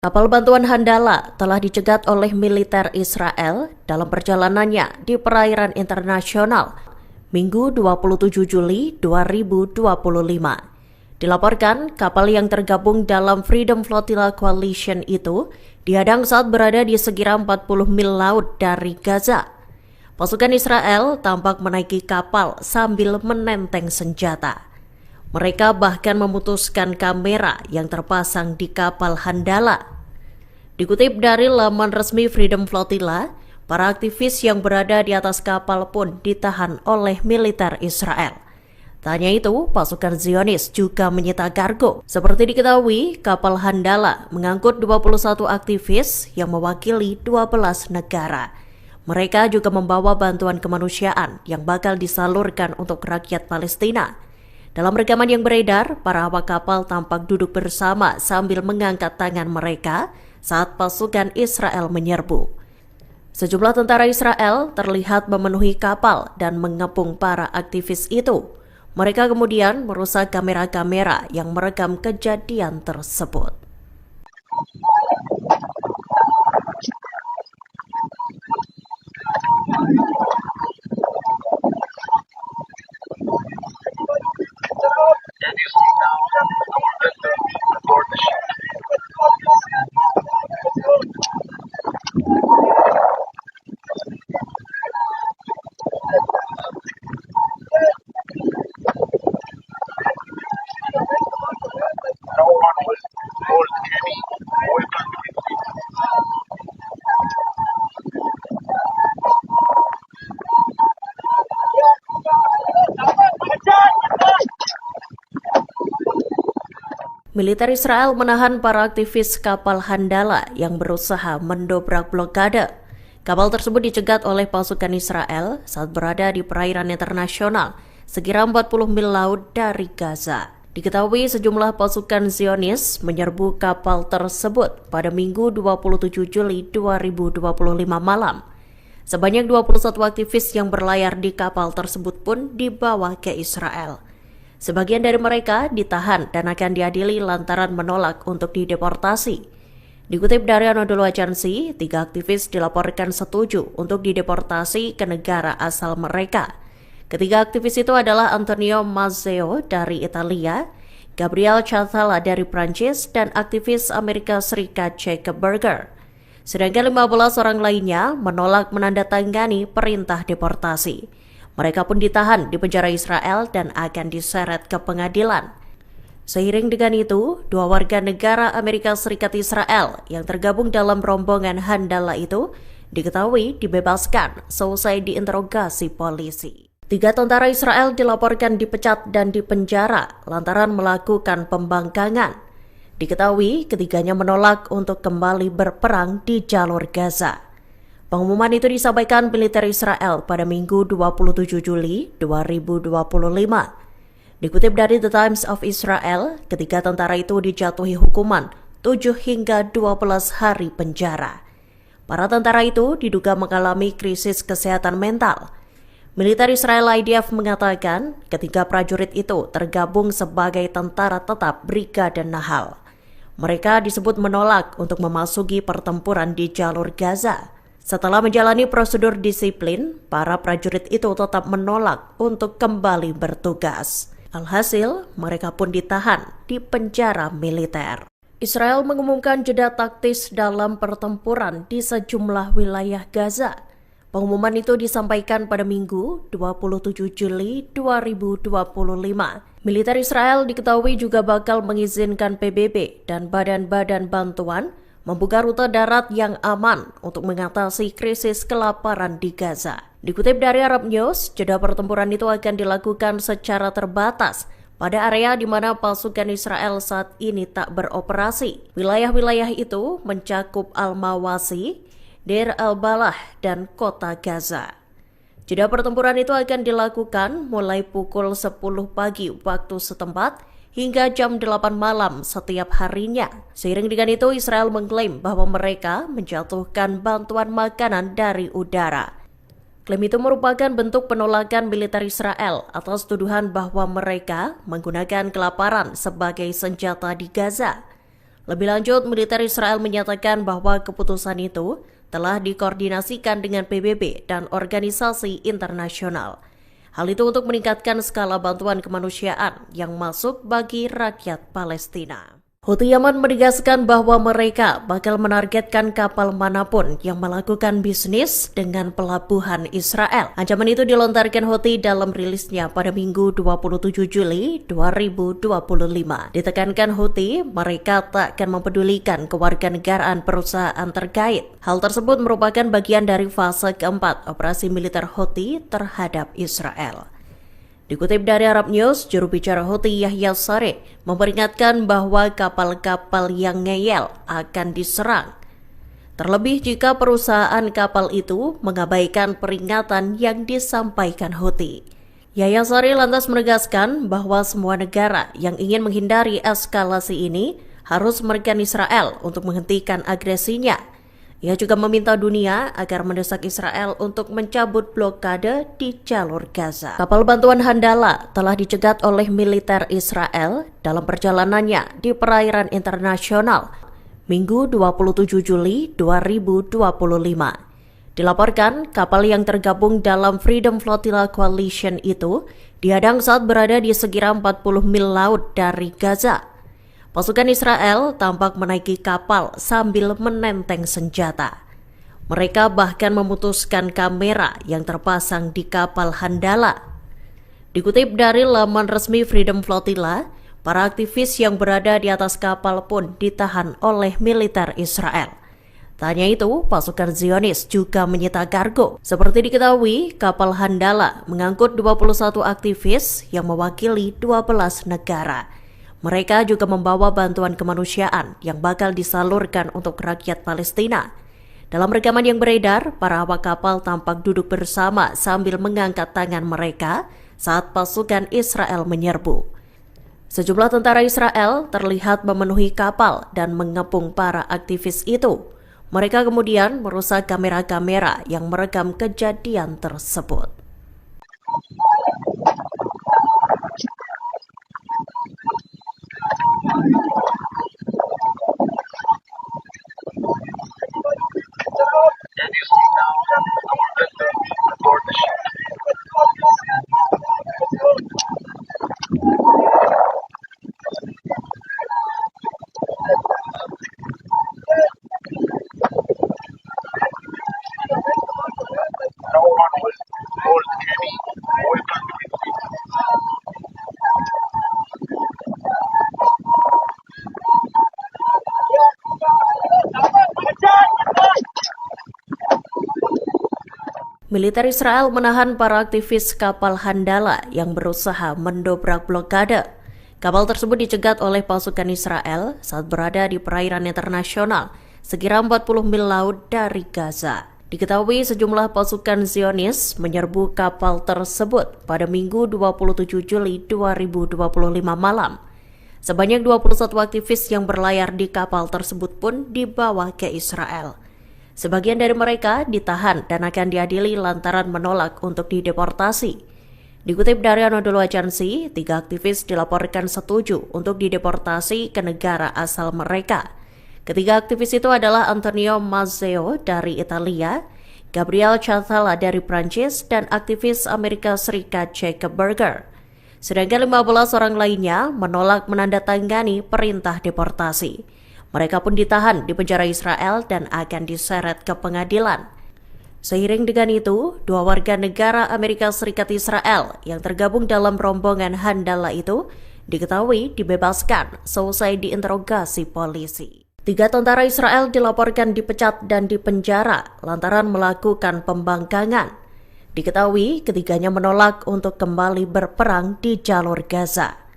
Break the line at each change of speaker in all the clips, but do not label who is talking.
Kapal bantuan Handala telah dicegat oleh militer Israel dalam perjalanannya di perairan internasional Minggu 27 Juli 2025. Dilaporkan, kapal yang tergabung dalam Freedom Flotilla Coalition itu dihadang saat berada di sekira 40 mil laut dari Gaza. Pasukan Israel tampak menaiki kapal sambil menenteng senjata. Mereka bahkan memutuskan kamera yang terpasang di kapal Handala. Dikutip dari laman resmi Freedom Flotilla, para aktivis yang berada di atas kapal pun ditahan oleh militer Israel. Tak hanya itu, pasukan Zionis juga menyita kargo. Seperti diketahui, kapal Handala mengangkut 21 aktivis yang mewakili 12 negara. Mereka juga membawa bantuan kemanusiaan yang bakal disalurkan untuk rakyat Palestina. Dalam rekaman yang beredar, para awak kapal tampak duduk bersama sambil mengangkat tangan mereka saat pasukan Israel menyerbu. Sejumlah tentara Israel terlihat memenuhi kapal dan mengepung para aktivis itu. Mereka kemudian merusak kamera-kamera yang merekam kejadian tersebut.
No one will hold any weapon with me.
Militer Israel menahan para aktivis kapal Handala yang berusaha mendobrak blokade. Kapal tersebut dicegat oleh pasukan Israel saat berada di perairan internasional sekira 40 mil laut dari Gaza. Diketahui sejumlah pasukan Zionis menyerbu kapal tersebut pada Minggu 27 Juli 2025 malam. Sebanyak 21 aktivis yang berlayar di kapal tersebut pun dibawa ke Israel. Sebagian dari mereka ditahan dan akan diadili lantaran menolak untuk dideportasi. Dikutip dari Anadolu Agency, 3 aktivis dilaporkan setuju untuk dideportasi ke negara asal mereka. Ketiga aktivis itu adalah Antonio Mazzeo dari Italia, Gabriel Chatala dari Prancis, dan aktivis Amerika Serikat Jacob Berger. Sedangkan 15 orang lainnya menolak menandatangani perintah deportasi. Mereka pun ditahan di penjara Israel dan akan diseret ke pengadilan. Seiring dengan itu, 2 warga negara Amerika Serikat Israel yang tergabung dalam rombongan Handala itu diketahui dibebaskan selesai diinterogasi polisi. 3 tentara Israel dilaporkan dipecat dan dipenjara lantaran melakukan pembangkangan. Diketahui ketiganya menolak untuk kembali berperang di jalur Gaza. Pengumuman itu disampaikan militer Israel pada Minggu 27 Juli 2025. Dikutip dari The Times of Israel, ketiga tentara itu dijatuhi hukuman 7 hingga 12 hari penjara. Para tentara itu diduga mengalami krisis kesehatan mental. Militer Israel IDF mengatakan ketiga prajurit itu tergabung sebagai tentara tetap Brigade Nahal. Mereka disebut menolak untuk memasuki pertempuran di jalur Gaza. Setelah menjalani prosedur disiplin, para prajurit itu tetap menolak untuk kembali bertugas. Alhasil, mereka pun ditahan di penjara militer. Israel mengumumkan jeda taktis dalam pertempuran di sejumlah wilayah Gaza. Pengumuman itu disampaikan pada Minggu 27 Juli 2025. Militer Israel diketahui juga bakal mengizinkan PBB dan badan-badan bantuan membuka rute darat yang aman untuk mengatasi krisis kelaparan di Gaza. Dikutip dari Arab News, jeda pertempuran itu akan dilakukan secara terbatas pada area di mana pasukan Israel saat ini tak beroperasi. Wilayah-wilayah itu mencakup Al-Mawasi, Deir al-Balah, dan kota Gaza. Jeda pertempuran itu akan dilakukan mulai pukul 10 pagi waktu setempat hingga jam 8 malam setiap harinya. Seiring dengan itu, Israel mengklaim bahwa mereka menjatuhkan bantuan makanan dari udara. Klaim itu merupakan bentuk penolakan militer Israel atas tuduhan bahwa mereka menggunakan kelaparan sebagai senjata di Gaza. Lebih lanjut, militer Israel menyatakan bahwa keputusan itu telah dikoordinasikan dengan PBB dan organisasi internasional. Hal itu untuk meningkatkan skala bantuan kemanusiaan yang masuk bagi rakyat Palestina. Houthi Yaman menegaskan bahwa mereka bakal menargetkan kapal manapun yang melakukan bisnis dengan pelabuhan Israel. Ancaman itu dilontarkan Houthi dalam rilisnya pada Minggu 27 Juli 2025. Ditekankan Houthi, mereka tak akan mempedulikan kewarganegaraan perusahaan terkait. Hal tersebut merupakan bagian dari fase keempat operasi militer Houthi terhadap Israel. Dikutip dari Arab News, juru bicara Houthi Yahya Saree memperingatkan bahwa kapal-kapal yang ngeyel akan diserang. Terlebih jika perusahaan kapal itu mengabaikan peringatan yang disampaikan Houthi. Yahya Saree lantas menegaskan bahwa semua negara yang ingin menghindari eskalasi ini harus menekan Israel untuk menghentikan agresinya. Ia juga meminta dunia agar mendesak Israel untuk mencabut blokade di jalur Gaza. Kapal bantuan Handala telah dicegat oleh militer Israel dalam perjalanannya di perairan internasional Minggu 27 Juli 2025. Dilaporkan, kapal yang tergabung dalam Freedom Flotilla Coalition itu dihadang saat berada di sekira 40 mil laut dari Gaza. Pasukan Israel tampak menaiki kapal sambil menenteng senjata. Mereka bahkan memutuskan kamera yang terpasang di kapal Handala. Dikutip dari laman resmi Freedom Flotilla, para aktivis yang berada di atas kapal pun ditahan oleh militer Israel. Tak hanya itu, pasukan Zionis juga menyita kargo. Seperti diketahui, kapal Handala mengangkut 21 aktivis yang mewakili 12 negara. Mereka juga membawa bantuan kemanusiaan yang bakal disalurkan untuk rakyat Palestina. Dalam rekaman yang beredar, para awak kapal tampak duduk bersama sambil mengangkat tangan mereka saat pasukan Israel menyerbu. Sejumlah tentara Israel terlihat memenuhi kapal dan mengepung para aktivis itu. Mereka kemudian merusak kamera-kamera yang merekam kejadian tersebut.
And you see now our vessel aboard the ship. No one will hold any weapon with me.
Militer Israel menahan para aktivis kapal Handala yang berusaha mendobrak blokade. Kapal tersebut dicegat oleh pasukan Israel saat berada di perairan internasional sekira 40 mil laut dari Gaza. Diketahui sejumlah pasukan Zionis menyerbu kapal tersebut pada Minggu 27 Juli 2025 malam. Sebanyak 21 aktivis yang berlayar di kapal tersebut pun dibawa ke Israel. Sebagian dari mereka ditahan dan akan diadili lantaran menolak untuk dideportasi. Dikutip dari Anadolu Agency, 3 aktivis dilaporkan setuju untuk dideportasi ke negara asal mereka. Ketiga aktivis itu adalah Antonio Mazzeo dari Italia, Gabriel Chatala dari Prancis, dan aktivis Amerika Serikat Jacob Berger. Sedangkan 15 orang lainnya menolak menandatangani perintah deportasi. Mereka pun ditahan di penjara Israel dan akan diseret ke pengadilan. Seiring dengan itu, 2 warga negara Amerika Serikat Israel yang tergabung dalam rombongan Handala itu diketahui dibebaskan selesai diinterogasi polisi. 3 tentara Israel dilaporkan dipecat dan dipenjara lantaran melakukan pembangkangan. Diketahui ketiganya menolak untuk kembali berperang di jalur Gaza.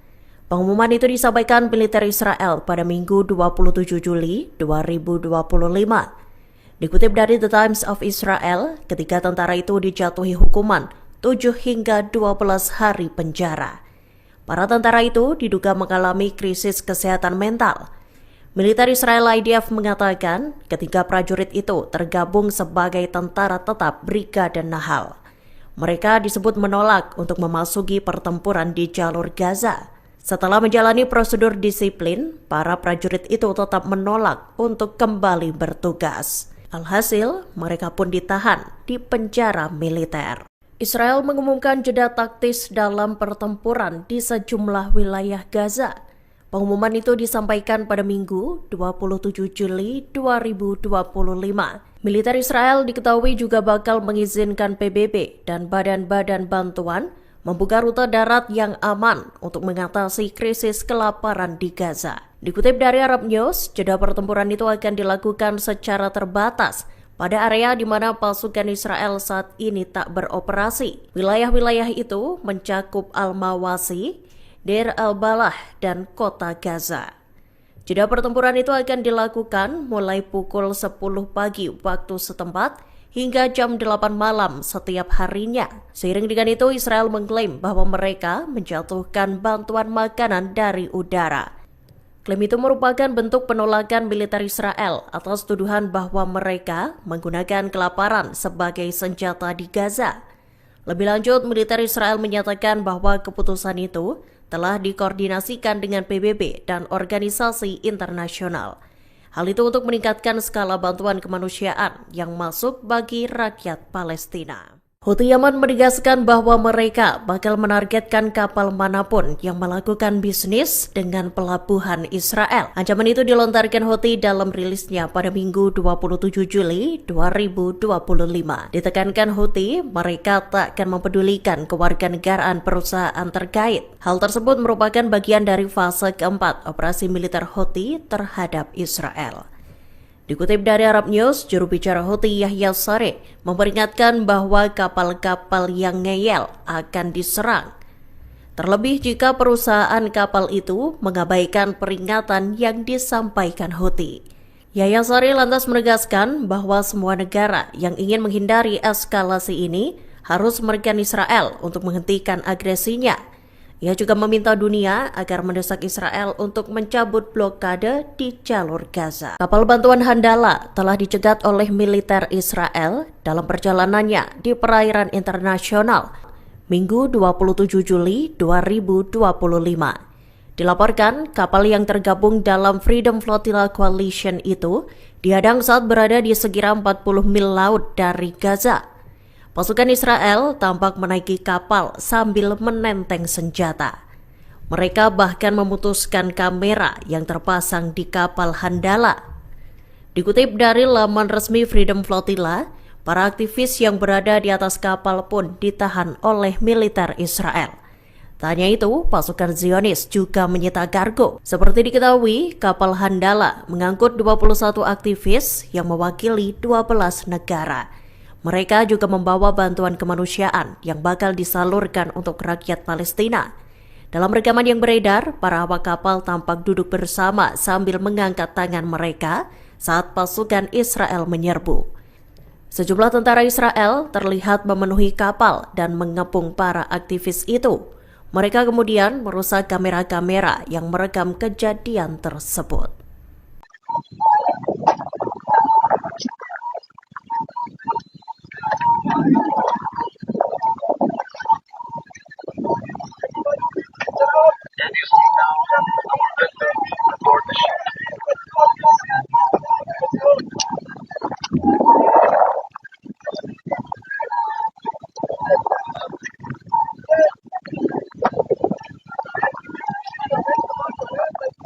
Pengumuman itu disampaikan militer Israel pada Minggu 27 Juli 2025. Dikutip dari The Times of Israel, ketiga tentara itu dijatuhi hukuman 7 hingga 12 hari penjara. Para tentara itu diduga mengalami krisis kesehatan mental. Militer Israel IDF mengatakan ketiga prajurit itu tergabung sebagai tentara tetap Brigade Nahal. Mereka disebut menolak untuk memasuki pertempuran di jalur Gaza. Setelah menjalani prosedur disiplin, para prajurit itu tetap menolak untuk kembali bertugas. Alhasil, mereka pun ditahan di penjara militer. Israel mengumumkan jeda taktis dalam pertempuran di sejumlah wilayah Gaza. Pengumuman itu disampaikan pada Minggu 27 Juli 2025. Militer Israel diketahui juga bakal mengizinkan PBB dan badan-badan bantuan membuka rute darat yang aman untuk mengatasi krisis kelaparan di Gaza. Dikutip dari Arab News, jeda pertempuran itu akan dilakukan secara terbatas pada area di mana pasukan Israel saat ini tak beroperasi. Wilayah-wilayah itu mencakup Al-Mawasi, Deir al-Balah, dan kota Gaza. Jeda pertempuran itu akan dilakukan mulai pukul 10 pagi waktu setempat hingga jam 8 malam setiap harinya. Seiring dengan itu, Israel mengklaim bahwa mereka menjatuhkan bantuan makanan dari udara. Klaim itu merupakan bentuk penolakan militer Israel atas tuduhan bahwa mereka menggunakan kelaparan sebagai senjata di Gaza. Lebih lanjut, militer Israel menyatakan bahwa keputusan itu telah dikoordinasikan dengan PBB dan organisasi internasional. Hal itu untuk meningkatkan skala bantuan kemanusiaan yang masuk bagi rakyat Palestina. Houthi Yaman menegaskan bahwa mereka bakal menargetkan kapal manapun yang melakukan bisnis dengan pelabuhan Israel. Ancaman itu dilontarkan Houthi dalam rilisnya pada Minggu 27 Juli 2025. Ditekankan Houthi, mereka tak akan mempedulikan kewarganegaraan perusahaan terkait. Hal tersebut merupakan bagian dari fase keempat operasi militer Houthi terhadap Israel. Dikutip dari Arab News, juru bicara Houthi Yahya Saree memperingatkan bahwa kapal-kapal yang ngeyel akan diserang. Terlebih jika perusahaan kapal itu mengabaikan peringatan yang disampaikan Houthi. Yahya Saree lantas menegaskan bahwa semua negara yang ingin menghindari eskalasi ini harus menekan Israel untuk menghentikan agresinya. Ia juga meminta dunia agar mendesak Israel untuk mencabut blokade di jalur Gaza. Kapal bantuan Handala telah dicegat oleh militer Israel dalam perjalanannya di perairan internasional Minggu 27 Juli 2025. Dilaporkan, kapal yang tergabung dalam Freedom Flotilla Coalition itu dihadang saat berada di sekira 40 mil laut dari Gaza. Pasukan Israel tampak menaiki kapal sambil menenteng senjata. Mereka bahkan memutuskan kamera yang terpasang di kapal Handala. Dikutip dari laman resmi Freedom Flotilla, para aktivis yang berada di atas kapal pun ditahan oleh militer Israel. Tak hanya itu, pasukan Zionis juga menyita kargo. Seperti diketahui, kapal Handala mengangkut 21 aktivis yang mewakili 12 negara. Mereka juga membawa bantuan kemanusiaan yang bakal disalurkan untuk rakyat Palestina. Dalam rekaman yang beredar, para awak kapal tampak duduk bersama sambil mengangkat tangan mereka saat pasukan Israel menyerbu. Sejumlah tentara Israel terlihat memenuhi kapal dan mengepung para aktivis itu. Mereka kemudian merusak kamera-kamera yang merekam kejadian tersebut.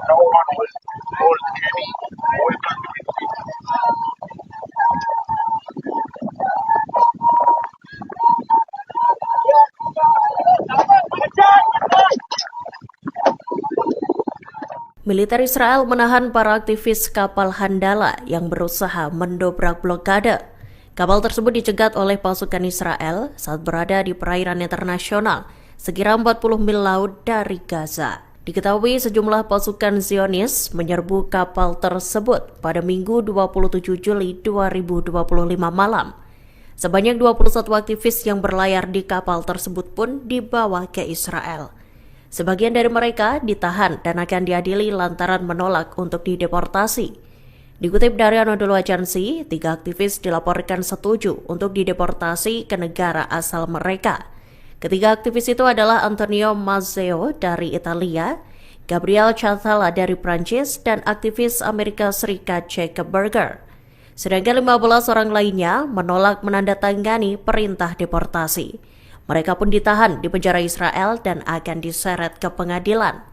No one will hold any weapon with me.
Militer Israel menahan para aktivis kapal Handala yang berusaha mendobrak blokade. Kapal tersebut dicegat oleh pasukan Israel saat berada di perairan internasional sekira 40 mil laut dari Gaza. Diketahui sejumlah pasukan Zionis menyerbu kapal tersebut pada Minggu 27 Juli 2025 malam. Sebanyak 21 aktivis yang berlayar di kapal tersebut pun dibawa ke Israel. Sebagian dari mereka ditahan dan akan diadili lantaran menolak untuk dideportasi. Dikutip dari Anadolu Agency, 3 aktivis dilaporkan setuju untuk dideportasi ke negara asal mereka. Ketiga aktivis itu adalah Antonio Mazzeo dari Italia, Gabriel Catala dari Prancis, dan aktivis Amerika Serikat Jacob Berger. Sedangkan 15 orang lainnya menolak menandatangani perintah deportasi. Mereka pun ditahan di penjara Israel dan akan diseret ke pengadilan.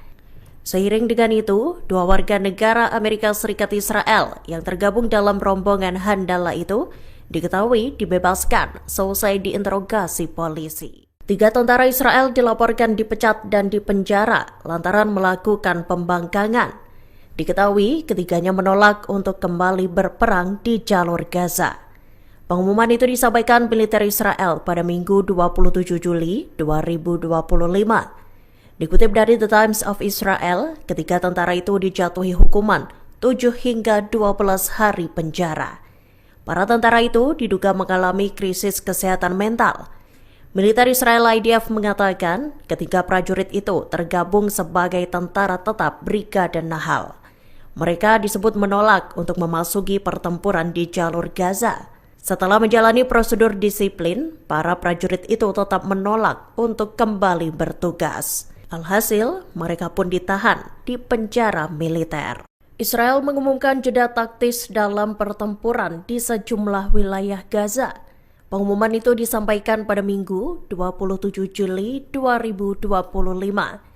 Seiring dengan itu, 2 warga negara Amerika Serikat Israel yang tergabung dalam rombongan Handala itu diketahui dibebaskan selesai diinterogasi polisi. 3 tentara Israel dilaporkan dipecat dan dipenjara lantaran melakukan pembangkangan. Diketahui ketiganya menolak untuk kembali berperang di jalur Gaza. Pengumuman itu disampaikan militer Israel pada Minggu 27 Juli 2025. Dikutip dari The Times of Israel, ketiga tentara itu dijatuhi hukuman 7 hingga 12 hari penjara. Para tentara itu diduga mengalami krisis kesehatan mental. Militer Israel IDF mengatakan ketiga prajurit itu tergabung sebagai tentara tetap Brigade Nahal. Mereka disebut menolak untuk memasuki pertempuran di jalur Gaza. Setelah menjalani prosedur disiplin, para prajurit itu tetap menolak untuk kembali bertugas. Alhasil, mereka pun ditahan di penjara militer. Israel mengumumkan jeda taktis dalam pertempuran di sejumlah wilayah Gaza. Pengumuman itu disampaikan pada Minggu 27 Juli 2025.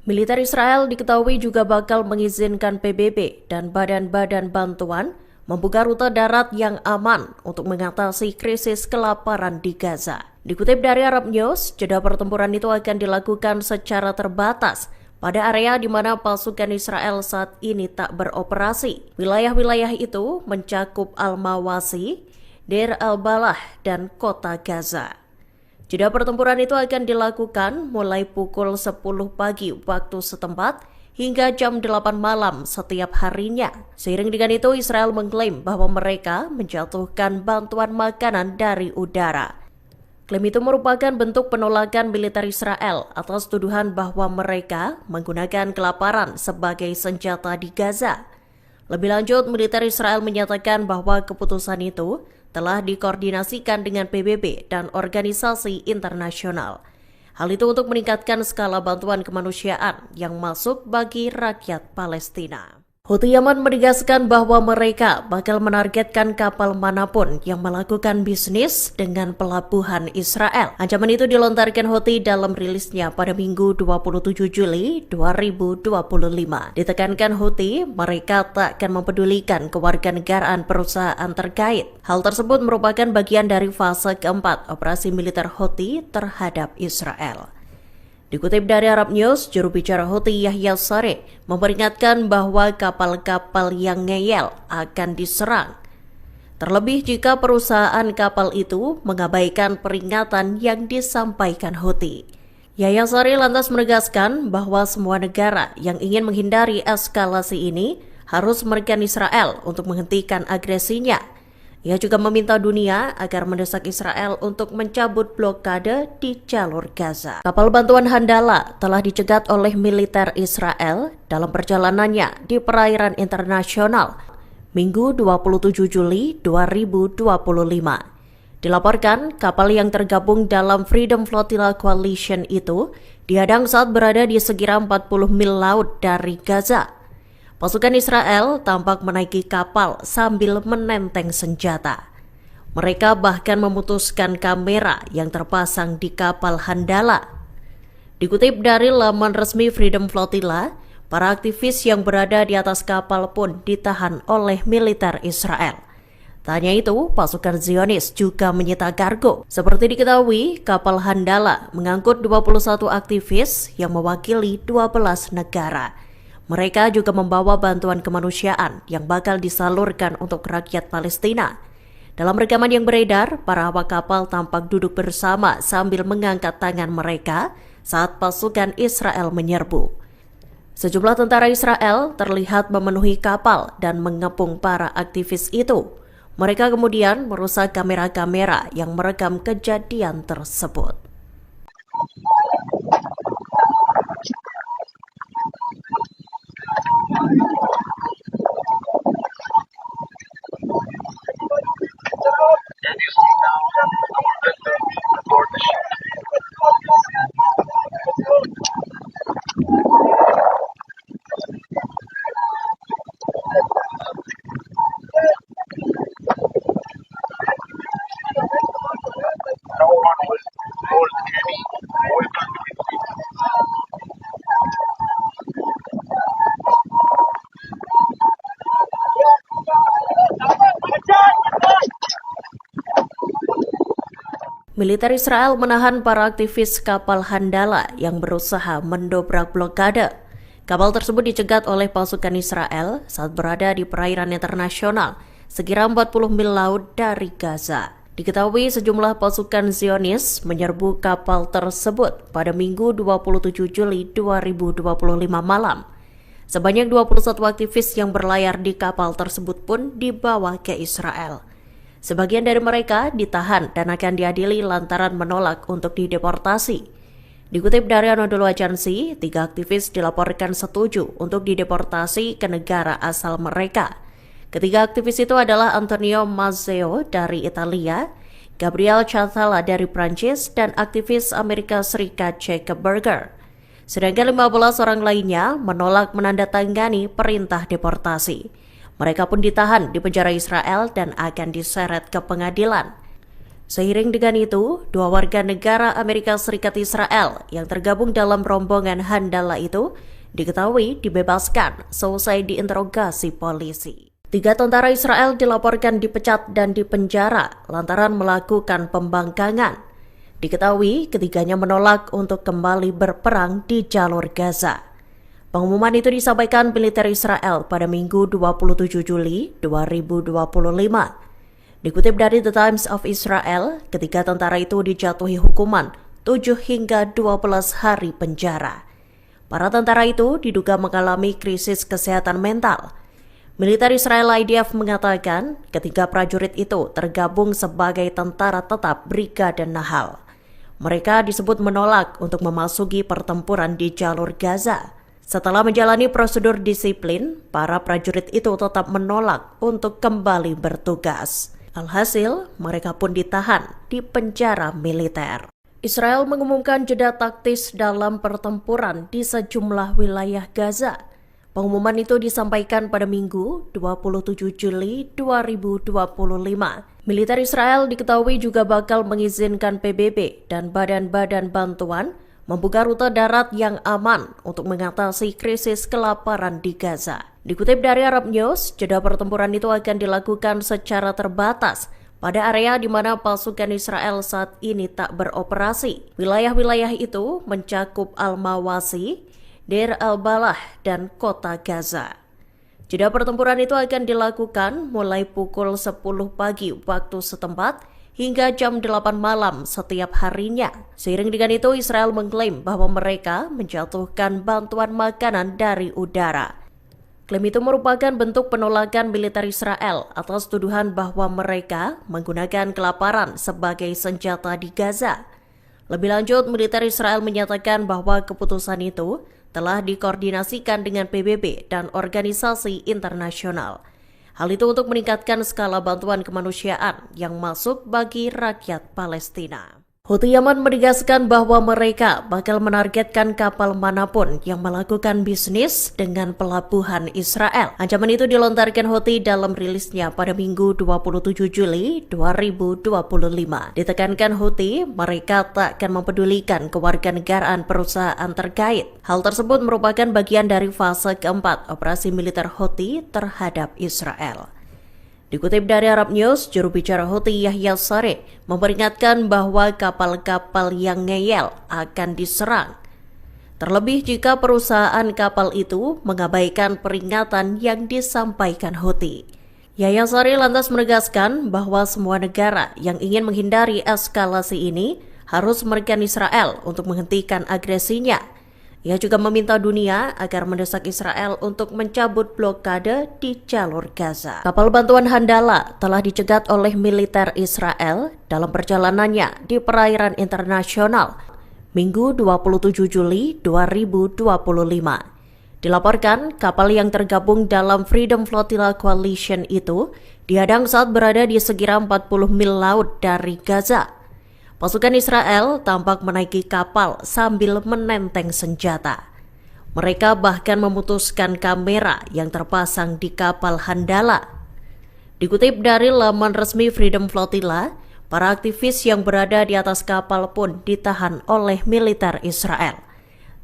Militer Israel diketahui juga bakal mengizinkan PBB dan badan-badan bantuan membuka rute darat yang aman untuk mengatasi krisis kelaparan di Gaza. Dikutip dari Arab News, jeda pertempuran itu akan dilakukan secara terbatas pada area di mana pasukan Israel saat ini tak beroperasi. Wilayah-wilayah itu mencakup Al-Mawasi, Deir al-Balah, dan kota Gaza. Jeda pertempuran itu akan dilakukan mulai pukul 10 pagi waktu setempat hingga jam 8 malam setiap harinya. Seiring dengan itu, Israel mengklaim bahwa mereka menjatuhkan bantuan makanan dari udara. Klaim itu merupakan bentuk penolakan militer Israel atas tuduhan bahwa mereka menggunakan kelaparan sebagai senjata di Gaza. Lebih lanjut, militer Israel menyatakan bahwa keputusan itu telah dikoordinasikan dengan PBB dan organisasi internasional. Hal itu untuk meningkatkan skala bantuan kemanusiaan yang masuk bagi rakyat Palestina. Houthi Yaman menegaskan bahwa mereka bakal menargetkan kapal manapun yang melakukan bisnis dengan pelabuhan Israel. Ancaman itu dilontarkan Houthi dalam rilisnya pada Minggu 27 Juli 2025. Ditekankan Houthi, mereka tak akan mempedulikan kewarganegaraan perusahaan terkait. Hal tersebut merupakan bagian dari fase keempat operasi militer Houthi terhadap Israel. Dikutip dari Arab News, juru bicara Houthi Yahya Saree memperingatkan bahwa kapal-kapal yang ngeyel akan diserang. Terlebih jika perusahaan kapal itu mengabaikan peringatan yang disampaikan Houthi. Yahya Saree lantas menegaskan bahwa semua negara yang ingin menghindari eskalasi ini harus menekan Israel untuk menghentikan agresinya. Ia juga meminta dunia agar mendesak Israel untuk mencabut blokade di jalur Gaza. Kapal bantuan Handala telah dicegat oleh militer Israel dalam perjalanannya di perairan internasional Minggu 27 Juli 2025. Dilaporkan, kapal yang tergabung dalam Freedom Flotilla Coalition itu dihadang saat berada di sekira 40 mil laut dari Gaza. Pasukan Israel tampak menaiki kapal sambil menenteng senjata. Mereka bahkan memutuskan kamera yang terpasang di kapal Handala. Dikutip dari laman resmi Freedom Flotilla, para aktivis yang berada di atas kapal pun ditahan oleh militer Israel. Tak hanya itu, pasukan Zionis juga menyita kargo. Seperti diketahui, kapal Handala mengangkut 21 aktivis yang mewakili 12 negara. Mereka juga membawa bantuan kemanusiaan yang bakal disalurkan untuk rakyat Palestina. Dalam rekaman yang beredar, para awak kapal tampak duduk bersama sambil mengangkat tangan mereka saat pasukan Israel menyerbu. Sejumlah tentara Israel terlihat memenuhi kapal dan mengepung para aktivis itu. Mereka kemudian merusak kamera-kamera yang merekam kejadian tersebut.
Can you see now our vessel aboard the ship?
Militer Israel menahan para aktivis kapal Handala yang berusaha mendobrak blokade. Kapal tersebut dicegat oleh pasukan Israel saat berada di perairan internasional sekira 40 mil laut dari Gaza. Diketahui sejumlah pasukan Zionis menyerbu kapal tersebut pada Minggu 27 Juli 2025 malam. Sebanyak 21 aktivis yang berlayar di kapal tersebut pun dibawa ke Israel. Sebagian dari mereka ditahan dan akan diadili lantaran menolak untuk dideportasi. Dikutip dari Anadolu Agency, 3 aktivis dilaporkan setuju untuk dideportasi ke negara asal mereka. Ketiga aktivis itu adalah Antonio Mazzeo dari Italia, Gabriel Chatala dari Prancis, dan aktivis Amerika Serikat Jacob Berger. Sedangkan 15 orang lainnya menolak menandatangani perintah deportasi. Mereka pun ditahan di penjara Israel dan akan diseret ke pengadilan. Seiring dengan itu, 2 warga negara Amerika Serikat Israel yang tergabung dalam rombongan Handala itu diketahui dibebaskan selesai diinterogasi polisi. 3 tentara Israel dilaporkan dipecat dan dipenjara lantaran melakukan pembangkangan. Diketahui ketiganya menolak untuk kembali berperang di jalur Gaza. Pengumuman itu disampaikan militer Israel pada Minggu 27 Juli 2025. Dikutip dari The Times of Israel, ketiga tentara itu dijatuhi hukuman 7 hingga 12 hari penjara. Para tentara itu diduga mengalami krisis kesehatan mental. Militer Israel IDF mengatakan ketiga prajurit itu tergabung sebagai tentara tetap Brigade Nahal. Mereka disebut menolak untuk memasuki pertempuran di jalur Gaza. Setelah menjalani prosedur disiplin, para prajurit itu tetap menolak untuk kembali bertugas. Alhasil, mereka pun ditahan di penjara militer. Israel mengumumkan jeda taktis dalam pertempuran di sejumlah wilayah Gaza. Pengumuman itu disampaikan pada Minggu 27 Juli 2025. Militer Israel diketahui juga bakal mengizinkan PBB dan badan-badan bantuan membuka rute darat yang aman untuk mengatasi krisis kelaparan di Gaza. Dikutip dari Arab News, jeda pertempuran itu akan dilakukan secara terbatas pada area di mana pasukan Israel saat ini tak beroperasi. Wilayah-wilayah itu mencakup Al-Mawasi, Deir al-Balah, dan kota Gaza. Jeda pertempuran itu akan dilakukan mulai pukul 10 pagi waktu setempat hingga jam 8 malam setiap harinya. Seiring dengan itu, Israel mengklaim bahwa mereka menjatuhkan bantuan makanan dari udara. Klaim itu merupakan bentuk penolakan militer Israel atas tuduhan bahwa mereka menggunakan kelaparan sebagai senjata di Gaza. Lebih lanjut, militer Israel menyatakan bahwa keputusan itu telah dikoordinasikan dengan PBB dan organisasi internasional. Hal itu untuk meningkatkan skala bantuan kemanusiaan yang masuk bagi rakyat Palestina. Houthi Yaman menegaskan bahwa mereka bakal menargetkan kapal manapun yang melakukan bisnis dengan pelabuhan Israel. Ancaman itu dilontarkan Houthi dalam rilisnya pada Minggu 27 Juli 2025. Ditekankan Houthi, mereka tak akan mempedulikan kewarganegaraan perusahaan terkait. Hal tersebut merupakan bagian dari fase keempat operasi militer Houthi terhadap Israel. Dikutip dari Arab News, juru bicara Houthi Yahya Saree memperingatkan bahwa kapal-kapal yang ngeyel akan diserang. Terlebih jika perusahaan kapal itu mengabaikan peringatan yang disampaikan Houthi. Yahya Saree lantas menegaskan bahwa semua negara yang ingin menghindari eskalasi ini harus menekan Israel untuk menghentikan agresinya. Ia juga meminta dunia agar mendesak Israel untuk mencabut blokade di jalur Gaza. Kapal bantuan Handala telah dicegat oleh militer Israel dalam perjalanannya di perairan internasional Minggu 27 Juli 2025. Dilaporkan, kapal yang tergabung dalam Freedom Flotilla Coalition itu dihadang saat berada di sekira 40 mil laut dari Gaza. Pasukan Israel tampak menaiki kapal sambil menenteng senjata. Mereka bahkan memutuskan kamera yang terpasang di kapal Handala. Dikutip dari laman resmi Freedom Flotilla, para aktivis yang berada di atas kapal pun ditahan oleh militer Israel.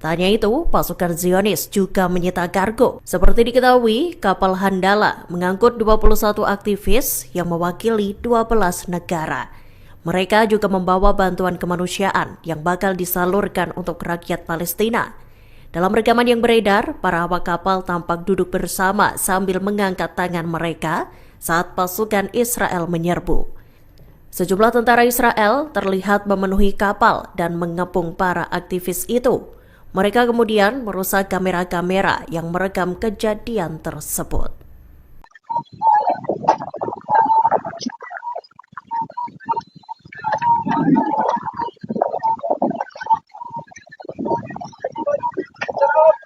Tak hanya itu, pasukan Zionis juga menyita kargo. Seperti diketahui, kapal Handala mengangkut 21 aktivis yang mewakili 12 negara. Mereka juga membawa bantuan kemanusiaan yang bakal disalurkan untuk rakyat Palestina. Dalam rekaman yang beredar, para awak kapal tampak duduk bersama sambil mengangkat tangan mereka saat pasukan Israel menyerbu. Sejumlah tentara Israel terlihat memenuhi kapal dan mengepung para aktivis itu. Mereka kemudian merusak kamera-kamera yang merekam kejadian tersebut.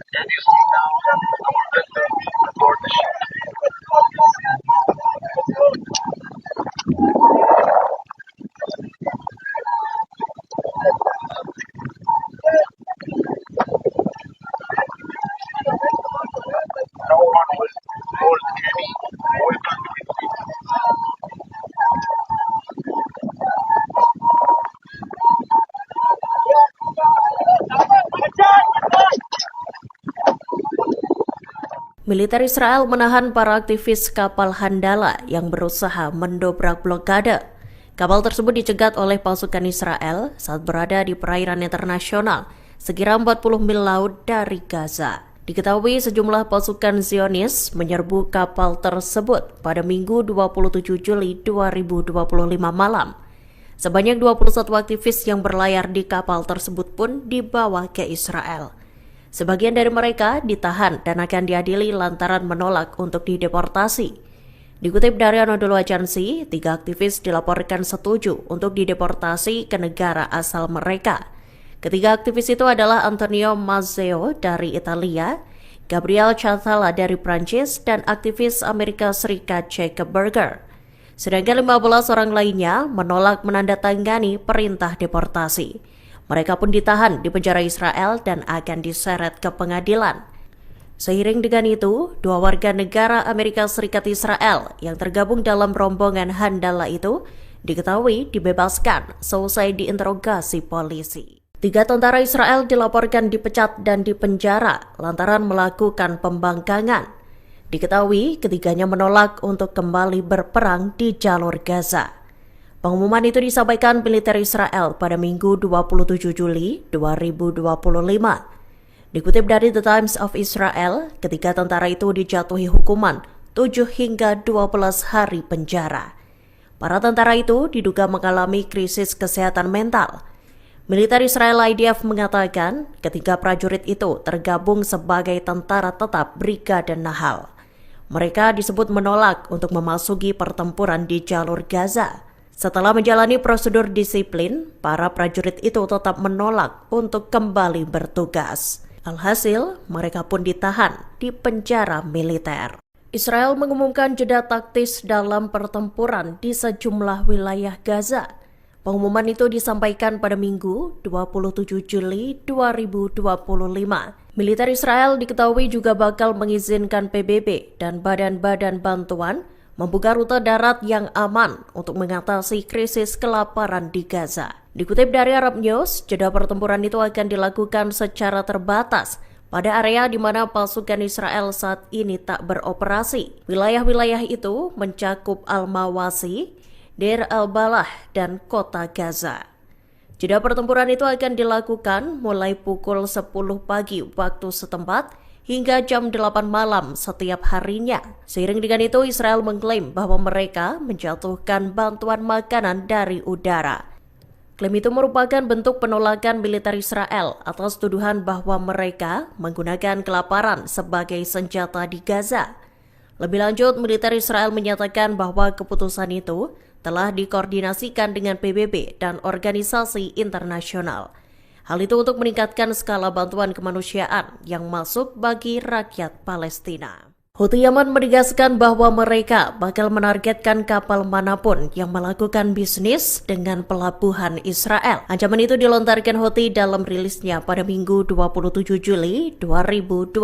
Can you see now our vessel aboard the ship? No one will hold any oil conduit.
Militer Israel menahan para aktivis kapal Handala yang berusaha mendobrak blokade. Kapal tersebut dicegat oleh pasukan Israel saat berada di perairan internasional sekira 40 mil laut dari Gaza. Diketahui sejumlah pasukan Zionis menyerbu kapal tersebut pada Minggu 27 Juli 2025 malam. Sebanyak 21 aktivis yang berlayar di kapal tersebut pun dibawa ke Israel. Sebagian dari mereka ditahan dan akan diadili lantaran menolak untuk dideportasi. Dikutip dari Anadolu Agency, 3 aktivis dilaporkan setuju untuk dideportasi ke negara asal mereka. Ketiga aktivis itu adalah Antonio Mazzeo dari Italia, Gabriel Chatala dari Prancis, dan aktivis Amerika Serikat Jacob Berger. Sedangkan 15 orang lainnya menolak menandatangani perintah deportasi. Mereka pun ditahan di penjara Israel dan akan diseret ke pengadilan. Seiring dengan itu, 2 warga negara Amerika Serikat Israel yang tergabung dalam rombongan Handala itu diketahui dibebaskan selesai diinterogasi polisi. 3 tentara Israel dilaporkan dipecat dan dipenjara lantaran melakukan pembangkangan. Diketahui ketiganya menolak untuk kembali berperang di jalur Gaza. Pengumuman itu disampaikan militer Israel pada Minggu 27 Juli 2025. Dikutip dari The Times of Israel, ketiga tentara itu dijatuhi hukuman 7 hingga 12 hari penjara. Para tentara itu diduga mengalami krisis kesehatan mental. Militer Israel IDF mengatakan ketiga prajurit itu tergabung sebagai tentara tetap Brigade Nahal. Mereka disebut menolak untuk memasuki pertempuran di jalur Gaza. Setelah menjalani prosedur disiplin, para prajurit itu tetap menolak untuk kembali bertugas. Alhasil, mereka pun ditahan di penjara militer. Israel mengumumkan jeda taktis dalam pertempuran di sejumlah wilayah Gaza. Pengumuman itu disampaikan pada Minggu 27 Juli 2025. Militer Israel diketahui juga bakal mengizinkan PBB dan badan-badan bantuan membuka rute darat yang aman untuk mengatasi krisis kelaparan di Gaza. Dikutip dari Arab News, jeda pertempuran itu akan dilakukan secara terbatas pada area di mana pasukan Israel saat ini tak beroperasi. Wilayah-wilayah itu mencakup Al-Mawasi, Deir al-Balah, dan kota Gaza. Jeda pertempuran itu akan dilakukan mulai pukul 10 pagi waktu setempat hingga jam 8 malam setiap harinya. Seiring dengan itu, Israel mengklaim bahwa mereka menjatuhkan bantuan makanan dari udara. Klaim itu merupakan bentuk penolakan militer Israel atas tuduhan bahwa mereka menggunakan kelaparan sebagai senjata di Gaza. Lebih lanjut, militer Israel menyatakan bahwa keputusan itu telah dikoordinasikan dengan PBB dan organisasi internasional. Hal itu untuk meningkatkan skala bantuan kemanusiaan yang masuk bagi rakyat Palestina. Houthi Yaman menegaskan bahwa mereka bakal menargetkan kapal manapun yang melakukan bisnis dengan pelabuhan Israel. Ancaman itu dilontarkan Houthi dalam rilisnya pada Minggu 27 Juli 2025.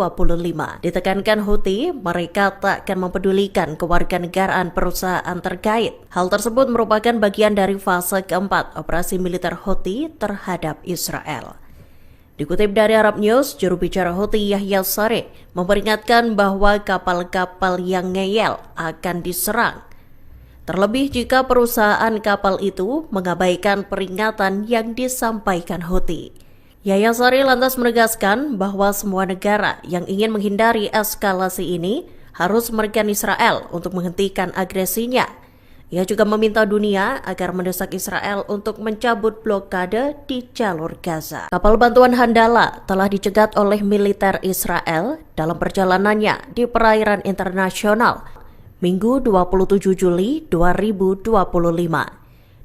Ditekankan Houthi, mereka tak akan mempedulikan kewarganegaraan perusahaan terkait. Hal tersebut merupakan bagian dari fase keempat operasi militer Houthi terhadap Israel. Dikutip dari Arab News, juru bicara Houthi Yahya Sareh memperingatkan bahwa kapal-kapal yang ngeyel akan diserang. Terlebih jika perusahaan kapal itu mengabaikan peringatan yang disampaikan Houthi. Yahya Saree lantas menegaskan bahwa semua negara yang ingin menghindari eskalasi ini harus menekan Israel untuk menghentikan agresinya. Ia juga meminta dunia agar mendesak Israel untuk mencabut blokade di jalur Gaza. Kapal bantuan Handala telah dicegat oleh militer Israel dalam perjalanannya di perairan internasional Minggu 27 Juli 2025.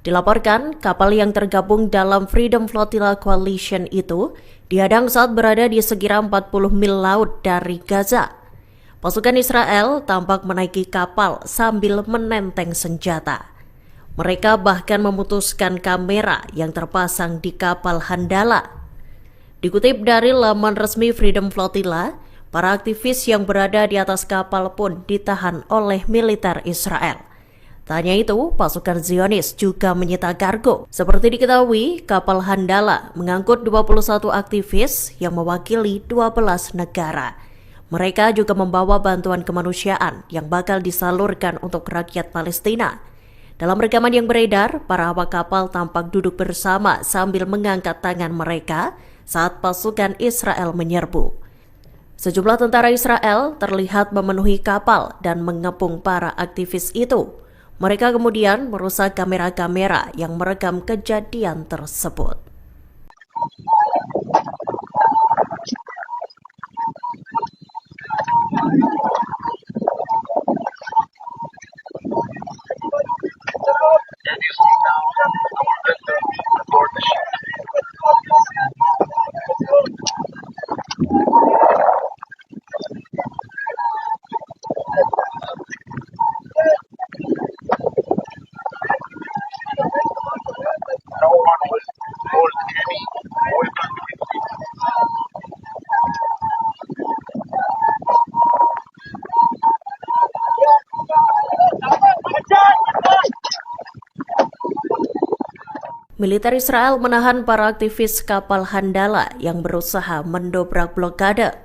Dilaporkan, kapal yang tergabung dalam Freedom Flotilla Coalition itu dihadang saat berada di sekira 40 mil laut dari Gaza. Pasukan Israel tampak menaiki kapal sambil menenteng senjata. Mereka bahkan memutuskan kamera yang terpasang di kapal Handala. Dikutip dari laman resmi Freedom Flotilla, para aktivis yang berada di atas kapal pun ditahan oleh militer Israel. Tak hanya itu, pasukan Zionis juga menyita kargo. Seperti diketahui, kapal Handala mengangkut 21 aktivis yang mewakili 12 negara. Mereka juga membawa bantuan kemanusiaan yang bakal disalurkan untuk rakyat Palestina. Dalam rekaman yang beredar, para awak kapal tampak duduk bersama sambil mengangkat tangan mereka saat pasukan Israel menyerbu. Sejumlah tentara Israel terlihat memenuhi kapal dan mengepung para aktivis itu. Mereka kemudian merusak kamera-kamera yang merekam kejadian tersebut.
No one will hold any weapon with me.
Militer Israel menahan para aktivis kapal Handala yang berusaha mendobrak blokade.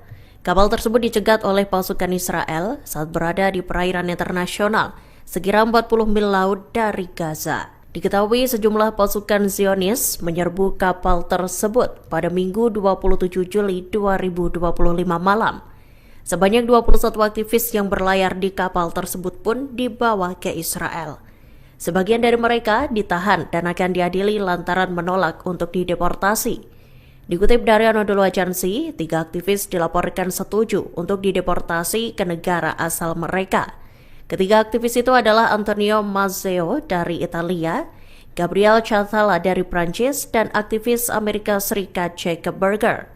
Kapal tersebut dicegat oleh pasukan Israel saat berada di perairan internasional sekira 40 mil laut dari Gaza. Diketahui sejumlah pasukan Zionis menyerbu kapal tersebut pada Minggu 27 Juli 2025 malam. Sebanyak 21 aktivis yang berlayar di kapal tersebut pun dibawa ke Israel. Sebagian dari mereka ditahan dan akan diadili lantaran menolak untuk dideportasi. Dikutip dari Anadolu Agency, 3 aktivis dilaporkan setuju untuk dideportasi ke negara asal mereka. Ketiga aktivis itu adalah Antonio Mazzeo dari Italia, Gabriel Chatala dari Prancis, dan aktivis Amerika Serikat Jacob Berger.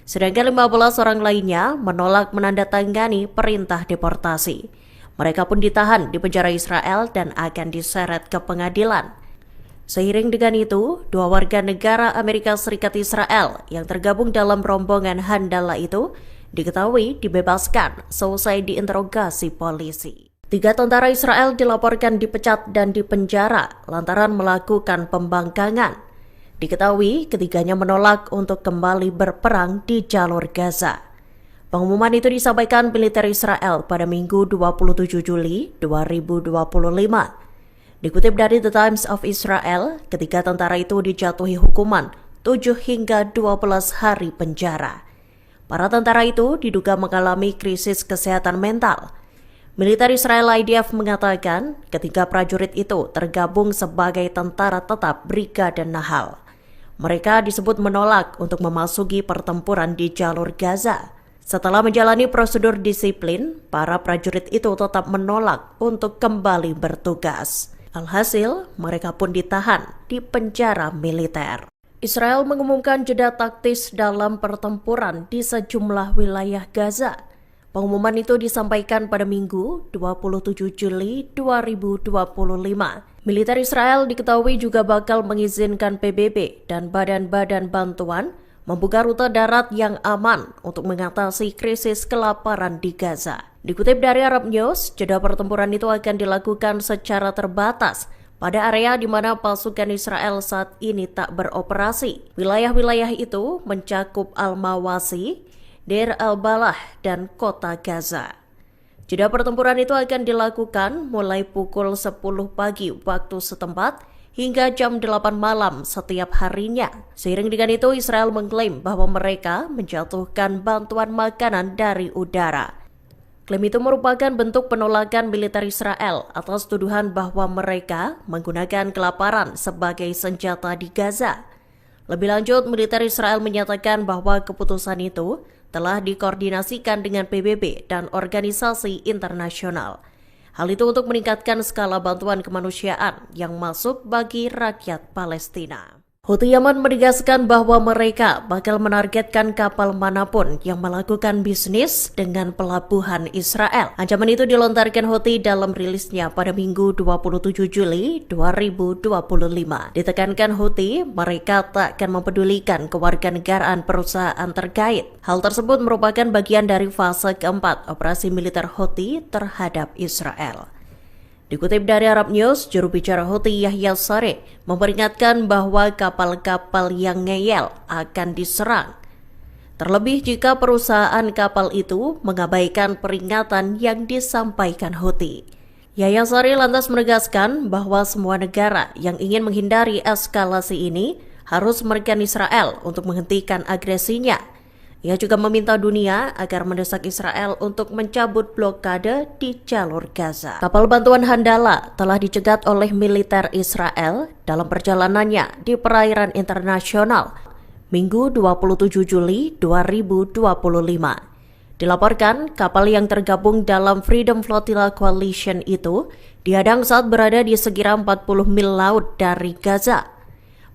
Sedangkan 15 orang lainnya menolak menandatangani perintah deportasi. Mereka pun ditahan di penjara Israel dan akan diseret ke pengadilan. Seiring dengan itu, 2 warga negara Amerika Serikat Israel yang tergabung dalam rombongan Handala itu diketahui dibebaskan selesai diinterogasi polisi. 3 tentara Israel dilaporkan dipecat dan dipenjara lantaran melakukan pembangkangan. Diketahui ketiganya menolak untuk kembali berperang di jalur Gaza. Pengumuman itu disampaikan militer Israel pada Minggu 27 Juli 2025. Dikutip dari The Times of Israel, ketiga tentara itu dijatuhi hukuman 7 hingga 12 hari penjara. Para tentara itu diduga mengalami krisis kesehatan mental. Militer Israel IDF mengatakan ketiga prajurit itu tergabung sebagai tentara tetap Brigade Nahal. Mereka disebut menolak untuk memasuki pertempuran di jalur Gaza. Setelah menjalani prosedur disiplin, para prajurit itu tetap menolak untuk kembali bertugas. Alhasil, mereka pun ditahan di penjara militer. Israel mengumumkan jeda taktis dalam pertempuran di sejumlah wilayah Gaza. Pengumuman itu disampaikan pada Minggu 27 Juli 2025. Militer Israel diketahui juga bakal mengizinkan PBB dan badan-badan bantuan membuka rute darat yang aman untuk mengatasi krisis kelaparan di Gaza. Dikutip dari Arab News, jeda pertempuran itu akan dilakukan secara terbatas pada area di mana pasukan Israel saat ini tak beroperasi. Wilayah-wilayah itu mencakup Al-Mawasi, Deir al-Balah, dan kota Gaza. Jeda pertempuran itu akan dilakukan mulai pukul 10 pagi waktu setempat hingga jam 8 malam setiap harinya. Seiring dengan itu, Israel mengklaim bahwa mereka menjatuhkan bantuan makanan dari udara. Klaim itu merupakan bentuk penolakan militer Israel atas tuduhan bahwa mereka menggunakan kelaparan sebagai senjata di Gaza. Lebih lanjut, militer Israel menyatakan bahwa keputusan itu telah dikoordinasikan dengan PBB dan organisasi internasional. Hal itu untuk meningkatkan skala bantuan kemanusiaan yang masuk bagi rakyat Palestina. Houthi Yaman menegaskan bahwa mereka bakal menargetkan kapal manapun yang melakukan bisnis dengan pelabuhan Israel. Ancaman itu dilontarkan Houthi dalam rilisnya pada Minggu 27 Juli 2025. Ditekankan Houthi, mereka tak akan mempedulikan kewarganegaraan perusahaan terkait. Hal tersebut merupakan bagian dari fase keempat operasi militer Houthi terhadap Israel. Dikutip dari Arab News, juru bicara Houthi Yahya Saree memperingatkan bahwa kapal-kapal yang ngeyel akan diserang. Terlebih jika perusahaan kapal itu mengabaikan peringatan yang disampaikan Houthi. Yahya Saree lantas menegaskan bahwa semua negara yang ingin menghindari eskalasi ini harus menekan Israel untuk menghentikan agresinya. Ia juga meminta dunia agar mendesak Israel untuk mencabut blokade di jalur Gaza. Kapal bantuan Handala telah dicegat oleh militer Israel dalam perjalanannya di perairan internasional Minggu 27 Juli 2025. Dilaporkan, kapal yang tergabung dalam Freedom Flotilla Coalition itu dihadang saat berada di sekira 40 mil laut dari Gaza.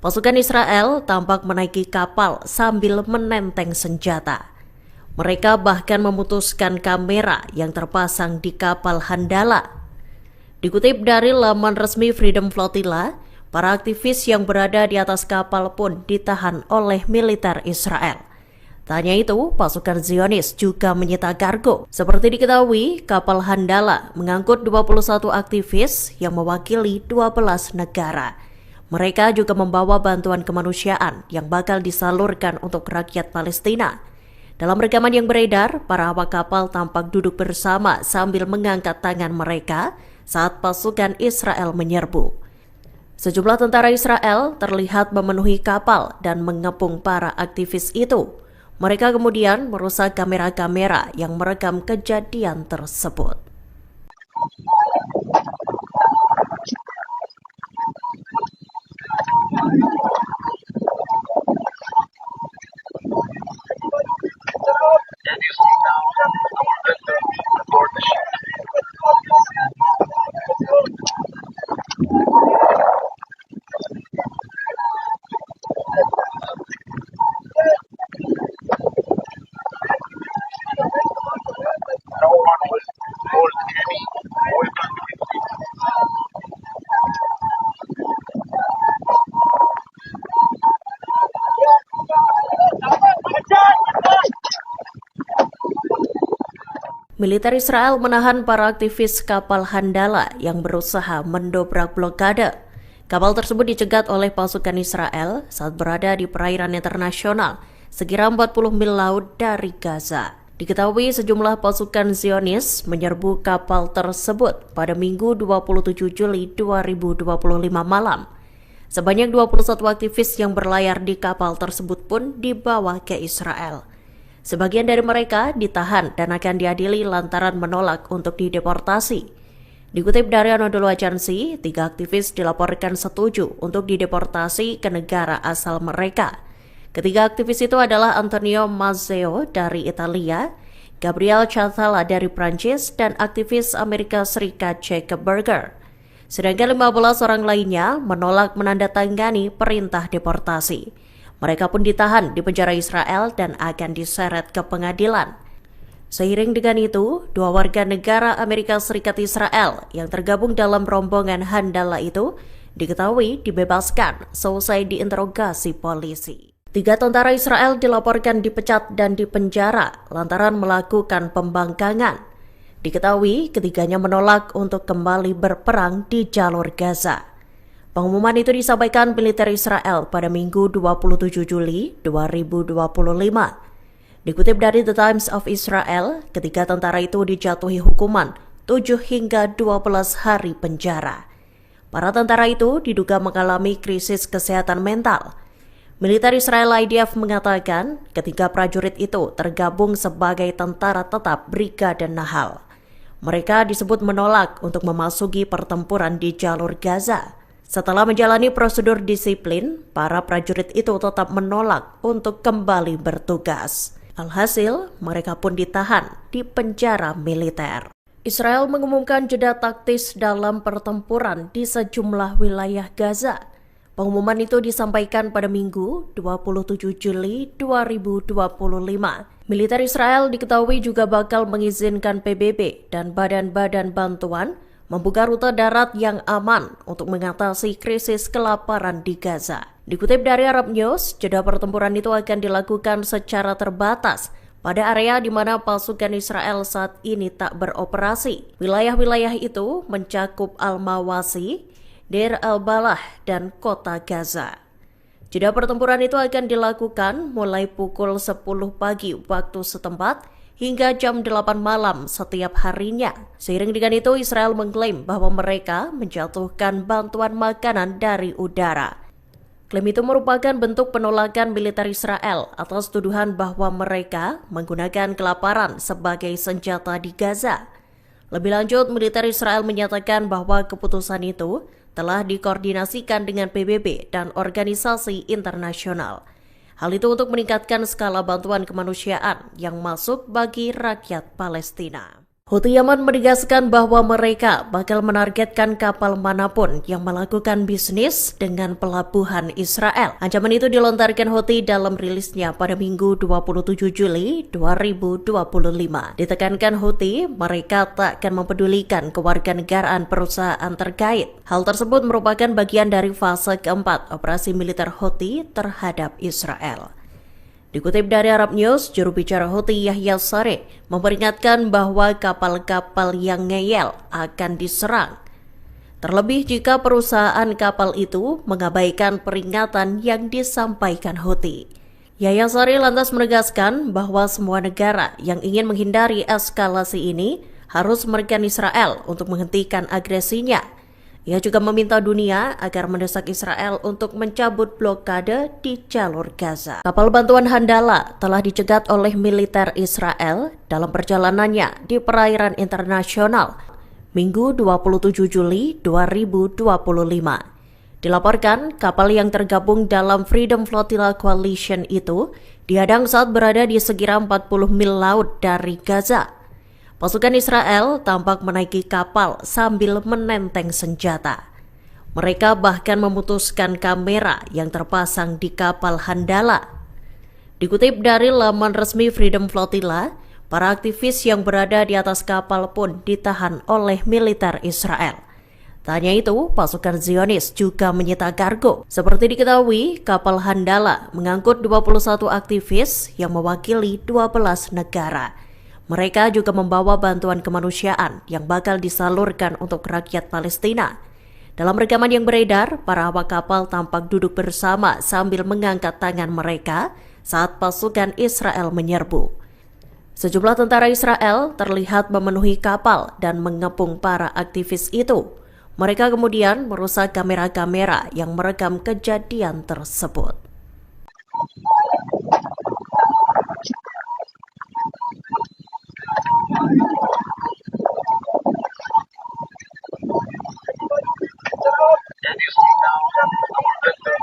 Pasukan Israel tampak menaiki kapal sambil menenteng senjata. Mereka bahkan memutuskan kamera yang terpasang di kapal Handala. Dikutip dari laman resmi Freedom Flotilla, para aktivis yang berada di atas kapal pun ditahan oleh militer Israel. Tak hanya itu, pasukan Zionis juga menyita kargo. Seperti diketahui, kapal Handala mengangkut 21 aktivis yang mewakili 12 negara. Mereka juga membawa bantuan kemanusiaan yang bakal disalurkan untuk rakyat Palestina. Dalam rekaman yang beredar, para awak kapal tampak duduk bersama sambil mengangkat tangan mereka saat pasukan Israel menyerbu. Sejumlah tentara Israel terlihat memenuhi kapal dan mengepung para aktivis itu. Mereka kemudian merusak kamera-kamera yang merekam kejadian tersebut.
No one will hold any weapon with me.
Militer Israel menahan para aktivis kapal Handala yang berusaha mendobrak blokade. Kapal tersebut dicegat oleh pasukan Israel saat berada di perairan internasional sekira 40 mil laut dari Gaza. Diketahui sejumlah pasukan Zionis menyerbu kapal tersebut pada Minggu 27 Juli 2025 malam. Sebanyak 21 aktivis yang berlayar di kapal tersebut pun dibawa ke Israel. Sebagian dari mereka ditahan dan akan diadili lantaran menolak untuk dideportasi. Dikutip dari Anadolu Agency, 3 aktivis dilaporkan setuju untuk dideportasi ke negara asal mereka. Ketiga aktivis itu adalah Antonio Mazzeo dari Italia, Gabriel Chatala dari Prancis, dan aktivis Amerika Serikat Jacob Berger. Sedangkan 15 orang lainnya menolak menandatangani perintah deportasi. Mereka pun ditahan di penjara Israel dan akan diseret ke pengadilan. Seiring dengan itu, 2 warga negara Amerika Serikat Israel yang tergabung dalam rombongan Handala itu diketahui dibebaskan selesai diinterogasi polisi. 3 tentara Israel dilaporkan dipecat dan dipenjara lantaran melakukan pembangkangan. Diketahui ketiganya menolak untuk kembali berperang di jalur Gaza. Pengumuman itu disampaikan militer Israel pada Minggu 27 Juli 2025. Dikutip dari The Times of Israel, ketiga tentara itu dijatuhi hukuman 7 hingga 12 hari penjara. Para tentara itu diduga mengalami krisis kesehatan mental. Militer Israel IDF mengatakan ketiga prajurit itu tergabung sebagai tentara tetap Brigade Nahal. Mereka disebut menolak untuk memasuki pertempuran di jalur Gaza. Setelah menjalani prosedur disiplin, para prajurit itu tetap menolak untuk kembali bertugas. Alhasil, mereka pun ditahan di penjara militer. Israel mengumumkan jeda taktis dalam pertempuran di sejumlah wilayah Gaza. Pengumuman itu disampaikan pada Minggu 27 Juli 2025. Militer Israel diketahui juga bakal mengizinkan PBB dan badan-badan bantuan membuka rute darat yang aman untuk mengatasi krisis kelaparan di Gaza. Dikutip dari Arab News, jeda pertempuran itu akan dilakukan secara terbatas pada area di mana pasukan Israel saat ini tak beroperasi. Wilayah-wilayah itu mencakup Al-Mawasi, Deir al-Balah, dan kota Gaza. Jeda pertempuran itu akan dilakukan mulai pukul 10 pagi waktu setempat hingga jam 8 malam setiap harinya. Seiring dengan itu, Israel mengklaim bahwa mereka menjatuhkan bantuan makanan dari udara. Klaim itu merupakan bentuk penolakan militer Israel atas tuduhan bahwa mereka menggunakan kelaparan sebagai senjata di Gaza. Lebih lanjut, militer Israel menyatakan bahwa keputusan itu telah dikoordinasikan dengan PBB dan organisasi internasional. Hal itu untuk meningkatkan skala bantuan kemanusiaan yang masuk bagi rakyat Palestina. Houthi Yaman menegaskan bahwa mereka bakal menargetkan kapal manapun yang melakukan bisnis dengan pelabuhan Israel. Ancaman itu dilontarkan Houthi dalam rilisnya pada Minggu 27 Juli 2025. Ditekankan Houthi, mereka tak akan mempedulikan kewarganegaraan perusahaan terkait. Hal tersebut merupakan bagian dari fase keempat operasi militer Houthi terhadap Israel. Dikutip dari Arab News, juru bicara Houthi Yahya Sareh memperingatkan bahwa kapal-kapal yang ngeyel akan diserang. Terlebih jika perusahaan kapal itu mengabaikan peringatan yang disampaikan Houthi. Yahya Sareh lantas menegaskan bahwa semua negara yang ingin menghindari eskalasi ini harus menekan Israel untuk menghentikan agresinya. Ia juga meminta dunia agar mendesak Israel untuk mencabut blokade di jalur Gaza. Kapal bantuan Handala telah dicegat oleh militer Israel dalam perjalanannya di perairan internasional Minggu 27 Juli 2025. Dilaporkan, kapal yang tergabung dalam Freedom Flotilla Coalition itu dihadang saat berada di sekira 40 mil laut dari Gaza. Pasukan Israel tampak menaiki kapal sambil menenteng senjata. Mereka bahkan memutuskan kamera yang terpasang di kapal Handala. Dikutip dari laman resmi Freedom Flotilla, para aktivis yang berada di atas kapal pun ditahan oleh militer Israel. Tak hanya itu, pasukan Zionis juga menyita kargo. Seperti diketahui, kapal Handala mengangkut 21 aktivis yang mewakili 12 negara. Mereka juga membawa bantuan kemanusiaan yang bakal disalurkan untuk rakyat Palestina. Dalam rekaman yang beredar, para awak kapal tampak duduk bersama sambil mengangkat tangan mereka saat pasukan Israel menyerbu. Sejumlah tentara Israel terlihat memenuhi kapal dan mengepung para aktivis itu. Mereka kemudian merusak kamera-kamera yang merekam kejadian tersebut.
Can you see now that they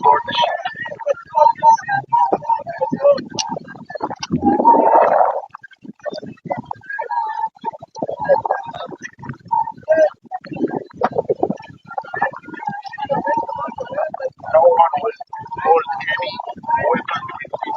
board the ship? No one will hold any weapon with me.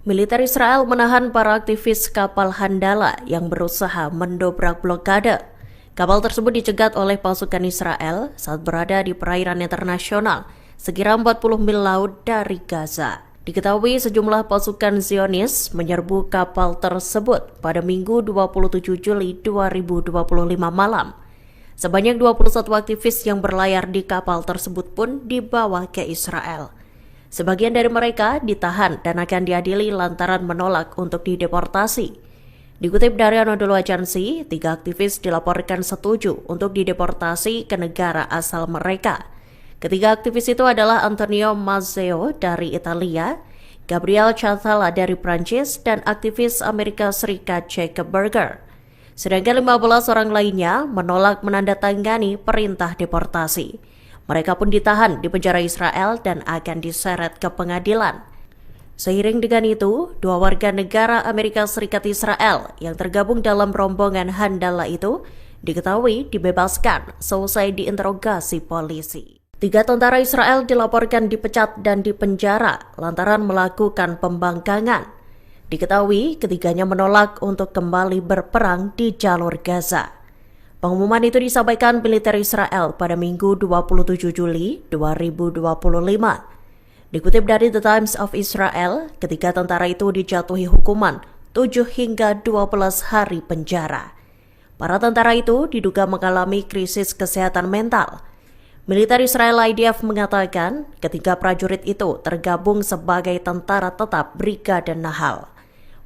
Militer Israel menahan para aktivis kapal Handala yang berusaha mendobrak blokade. Kapal tersebut dicegat oleh pasukan Israel saat berada di perairan internasional sekira 40 mil laut dari Gaza. Diketahui sejumlah pasukan Zionis menyerbu kapal tersebut pada Minggu 27 Juli 2025 malam. Sebanyak 21 aktivis yang berlayar di kapal tersebut pun dibawa ke Israel. Sebagian dari mereka ditahan dan akan diadili lantaran menolak untuk dideportasi. Dikutip dari Anadolu Agency, 3 aktivis dilaporkan setuju untuk dideportasi ke negara asal mereka. Ketiga aktivis itu adalah Antonio Mazzeo dari Italia, Gabriel Chatala dari Prancis, dan aktivis Amerika Serikat Jacob Berger. Sedangkan 15 orang lainnya menolak menandatangani perintah deportasi. Mereka pun ditahan di penjara Israel dan akan diseret ke pengadilan. Seiring dengan itu, 2 warga negara Amerika Serikat Israel yang tergabung dalam rombongan Handala itu diketahui dibebaskan selesai diinterogasi polisi. 3 tentara Israel dilaporkan dipecat dan dipenjara lantaran melakukan pembangkangan. Diketahui ketiganya menolak untuk kembali berperang di jalur Gaza. Pengumuman itu disampaikan militer Israel pada Minggu 27 Juli 2025. Dikutip dari The Times of Israel, ketiga tentara itu dijatuhi hukuman 7 hingga 12 hari penjara. Para tentara itu diduga mengalami krisis kesehatan mental. Militer Israel IDF mengatakan ketiga prajurit itu tergabung sebagai tentara tetap Brigade Nahal.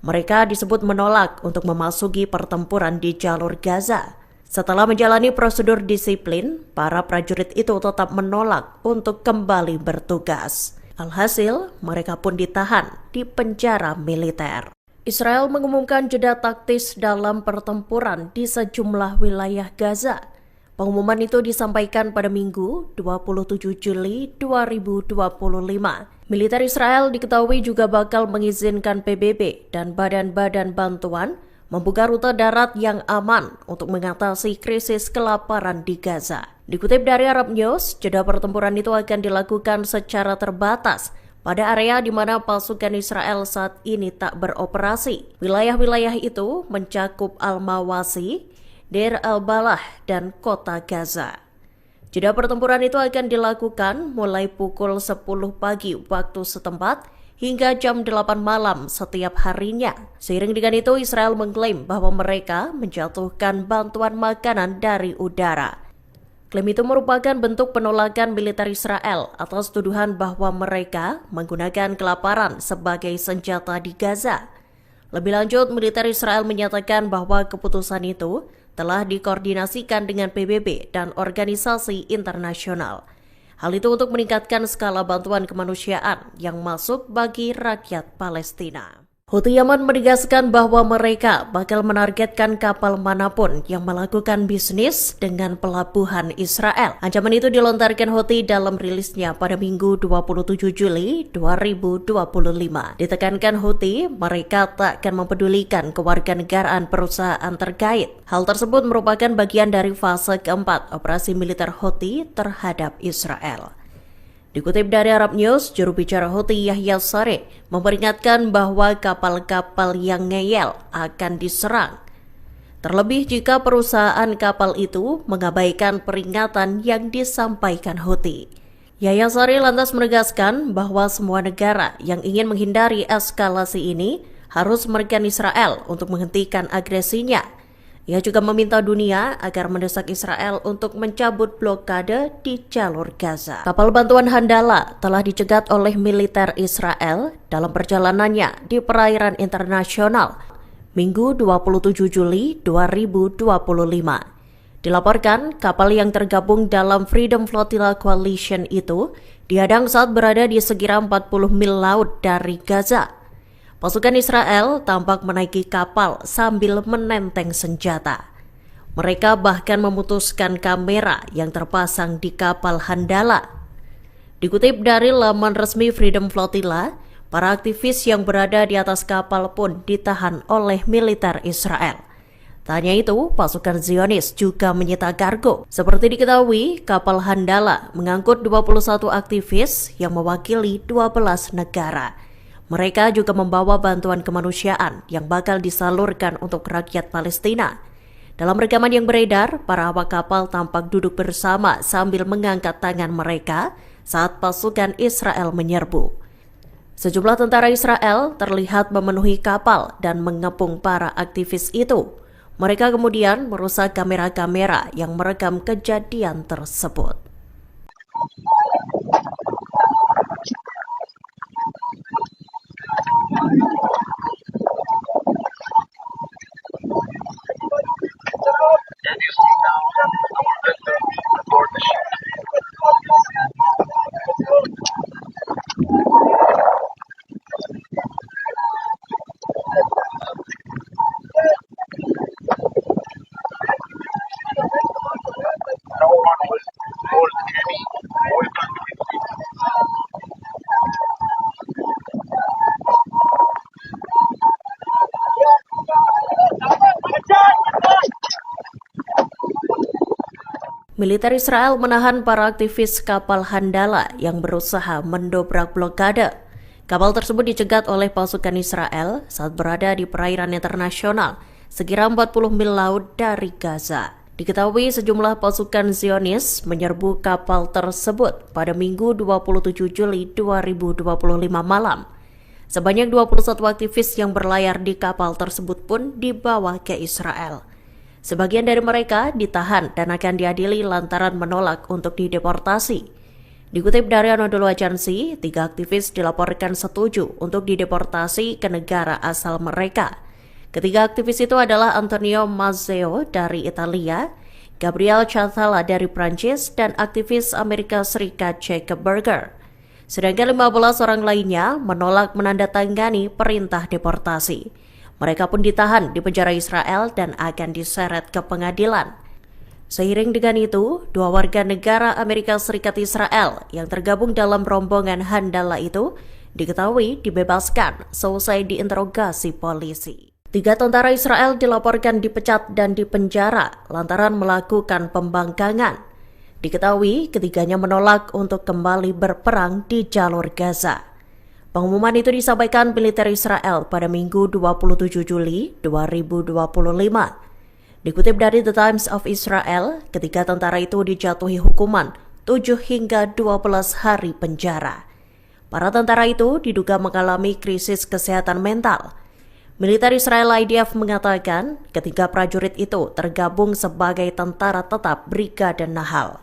Mereka disebut menolak untuk memasuki pertempuran di jalur Gaza. Setelah menjalani prosedur disiplin, para prajurit itu tetap menolak untuk kembali bertugas. Alhasil, mereka pun ditahan di penjara militer. Israel mengumumkan jeda taktis dalam pertempuran di sejumlah wilayah Gaza. Pengumuman itu disampaikan pada Minggu 27 Juli 2025. Militer Israel diketahui juga bakal mengizinkan PBB dan badan-badan bantuan membuka rute darat yang aman untuk mengatasi krisis kelaparan di Gaza. Dikutip dari Arab News, jeda pertempuran itu akan dilakukan secara terbatas pada area di mana pasukan Israel saat ini tak beroperasi. Wilayah-wilayah itu mencakup Al-Mawasi, Deir al-Balah, dan kota Gaza. Jeda pertempuran itu akan dilakukan mulai pukul 10 pagi waktu setempat hingga jam 8 malam setiap harinya. Seiring dengan itu, Israel mengklaim bahwa mereka menjatuhkan bantuan makanan dari udara. Klaim itu merupakan bentuk penolakan militer Israel atas tuduhan bahwa mereka menggunakan kelaparan sebagai senjata di Gaza. Lebih lanjut, militer Israel menyatakan bahwa keputusan itu telah dikoordinasikan dengan PBB dan organisasi internasional. Hal itu untuk meningkatkan skala bantuan kemanusiaan yang masuk bagi rakyat Palestina. Houthi Yaman menegaskan bahwa mereka bakal menargetkan kapal manapun yang melakukan bisnis dengan pelabuhan Israel. Ancaman itu dilontarkan Houthi dalam rilisnya pada Minggu 27 Juli 2025. Ditekankan Houthi, mereka tak akan mempedulikan kewarganegaraan perusahaan terkait. Hal tersebut merupakan bagian dari fase keempat operasi militer Houthi terhadap Israel. Dikutip dari Arab News, juru bicara Houthi Yahya Sareh memperingatkan bahwa kapal-kapal yang ngeyel akan diserang. Terlebih jika perusahaan kapal itu mengabaikan peringatan yang disampaikan Houthi. Yahya Sareh lantas menegaskan bahwa semua negara yang ingin menghindari eskalasi ini harus menekan Israel untuk menghentikan agresinya. Ia juga meminta dunia agar mendesak Israel untuk mencabut blokade di jalur Gaza. Kapal bantuan Handala telah dicegat oleh militer Israel dalam perjalanannya di perairan internasional Minggu 27 Juli 2025. Dilaporkan, kapal yang tergabung dalam Freedom Flotilla Coalition itu dihadang saat berada di sekira 40 mil laut dari Gaza. Pasukan Israel tampak menaiki kapal sambil menenteng senjata. Mereka bahkan memutuskan kamera yang terpasang di kapal Handala. Dikutip dari laman resmi Freedom Flotilla, para aktivis yang berada di atas kapal pun ditahan oleh militer Israel. Tak hanya itu, pasukan Zionis juga menyita kargo. Seperti diketahui, kapal Handala mengangkut 21 aktivis yang mewakili 12 negara. Mereka juga membawa bantuan kemanusiaan yang bakal disalurkan untuk rakyat Palestina. Dalam rekaman yang beredar, para awak kapal tampak duduk bersama sambil mengangkat tangan mereka saat pasukan Israel menyerbu. Sejumlah tentara Israel terlihat memenuhi kapal dan mengepung para aktivis itu. Mereka kemudian merusak kamera-kamera yang merekam kejadian tersebut.
And you see now our vessel aboard the ship. No one will hold any weapon with me.
Militer Israel menahan para aktivis kapal Handala yang berusaha mendobrak blokade. Kapal tersebut dicegat oleh pasukan Israel saat berada di perairan internasional sekira 40 mil laut dari Gaza. Diketahui sejumlah pasukan Zionis menyerbu kapal tersebut pada Minggu 27 Juli 2025 malam. Sebanyak 21 aktivis yang berlayar di kapal tersebut pun dibawa ke Israel. Sebagian dari mereka ditahan dan akan diadili lantaran menolak untuk dideportasi. Dikutip dari Anadolu Agency, 3 aktivis dilaporkan setuju untuk dideportasi ke negara asal mereka. Ketiga aktivis itu adalah Antonio Mazzeo dari Italia, Gabriel Chatala dari Prancis, dan aktivis Amerika Serikat Jacob Berger. Sedangkan 15 orang lainnya menolak menandatangani perintah deportasi. Mereka pun ditahan di penjara Israel dan akan diseret ke pengadilan. Seiring dengan itu, 2 warga negara Amerika Serikat Israel yang tergabung dalam rombongan Handala itu diketahui dibebaskan selesai diinterogasi polisi. 3 tentara Israel dilaporkan dipecat dan dipenjara lantaran melakukan pembangkangan. Diketahui ketiganya menolak untuk kembali berperang di jalur Gaza. Pengumuman itu disampaikan militer Israel pada Minggu 27 Juli 2025. Dikutip dari The Times of Israel, ketiga tentara itu dijatuhi hukuman 7 hingga 12 hari penjara. Para tentara itu diduga mengalami krisis kesehatan mental. Militer Israel IDF mengatakan ketiga prajurit itu tergabung sebagai tentara tetap Brigade Nahal.